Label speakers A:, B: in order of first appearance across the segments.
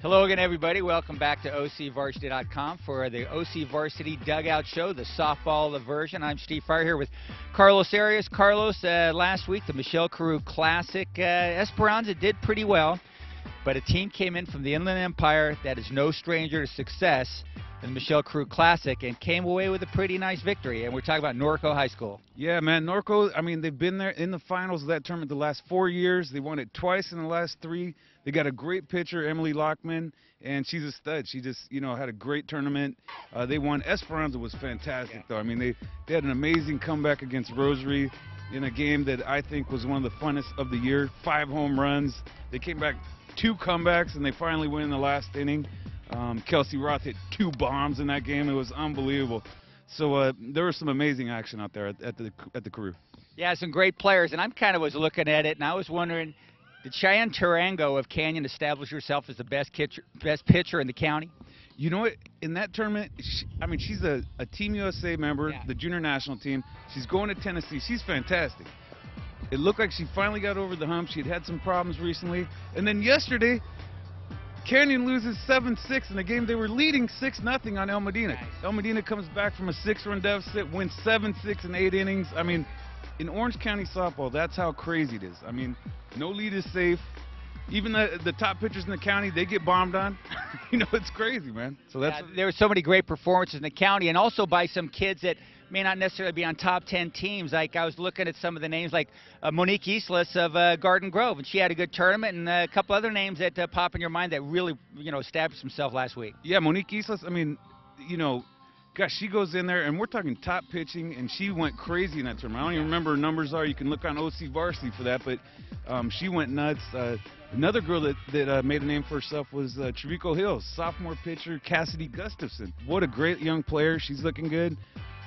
A: Hello again, everybody. Welcome back to OCVarsity.com for the OCVarsity Dugout Show, the softball version. I'm Steve Fryer here with Carlos Arias. Carlos, last week, the Michelle Carew Classic. Esperanza did pretty well, but a team came in from the Inland Empire that is no stranger to success in the Michelle Carew Classic and came away with a pretty nice victory. And we're talking about Norco High School.
B: Yeah, man, Norco, I mean, they've been there in the finals of that tournament the last 4 years. They won it twice in the last 3. They got a great pitcher, Emily Lockman, and she's a stud. She just, had a great tournament. They won. Esperanza was fantastic, though. I mean, they had an amazing comeback against Rosary in a game that I think was one of the funnest of the year. 5 home runs. They came back 2 comebacks, and they finally win in the last inning. Kelsey Roth hit 2 bombs in that game. It was unbelievable. So there was some amazing action out there at the Carew.
A: Yeah, some great players, and I'm kind of was looking at it, and I was wondering, did Cheyenne Tarango of Canyon establish herself as the best pitcher in the county?
B: You know what? In that tournament, she's a Team USA member, the junior national team. She's going to Tennessee. She's fantastic. It looked like she finally got over the hump. She'd had some problems recently. And then yesterday, Canyon loses 7-6 in a game they were leading 6-0 on El Modena.
A: Nice.
B: El Modena comes back from a 6-run deficit, wins 7-6 in 8 innings. I mean, in Orange County softball, that's how crazy it is. I mean, no lead is safe. Even the top pitchers in the county, they get bombed on. It's crazy, man. So
A: there were so many great performances in the county, and also by some kids that may not necessarily be on top 10 teams. Like I was looking at some of the names, like Monique Islas of Garden Grove, and she had a good tournament, and a couple other names that pop in your mind that really, established themselves last week.
B: Yeah, Monique Islas. I mean, gosh, she goes in there, and we're talking top pitching, and she went crazy in that tournament. I don't even remember her numbers are. You can look on OCVarsity for that, but she went nuts. Another girl that made a name for herself was Trevico Hills, sophomore pitcher Cassidy Gustafson. What a great young player. She's looking good.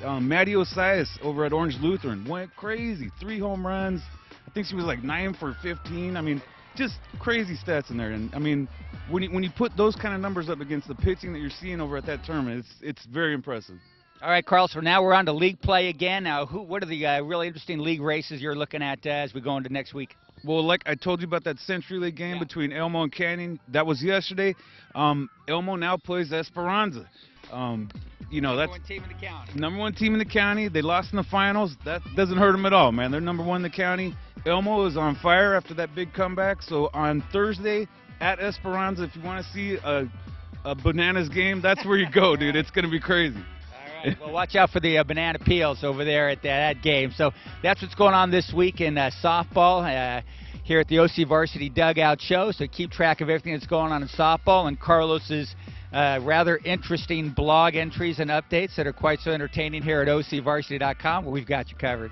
B: Maddie Osias over at Orange Lutheran went crazy. 3 home runs. I think she was like 9 for 15. I mean, just crazy stats in there. And I mean, when you put those kind of numbers up against the pitching that you're seeing over at that tournament, it's very impressive.
A: All right, Carl, so now we're on to league play again. Now, what are the really interesting league races you're looking at as we go into next week?
B: Well, like I told you about that Century League game between Elmo and Canyon, that was yesterday. Elmo now plays Esperanza. That's
A: number 1 team in the county.
B: Number 1 team in the county. They lost in the finals. That doesn't hurt them at all, man. They're number 1 in the county. Elmo is on fire after that big comeback. So on Thursday at Esperanza, if you want to see a bananas game, that's where you go, dude. It's going to be crazy.
A: All right. Well, watch out for the banana peels over there at that game. So that's what's going on this week in softball here at the OCVarsity Dugout Show. So keep track of everything that's going on in softball and Carlos's rather interesting blog entries and updates that are quite so entertaining here at OCVarsity.com, where we've got you covered.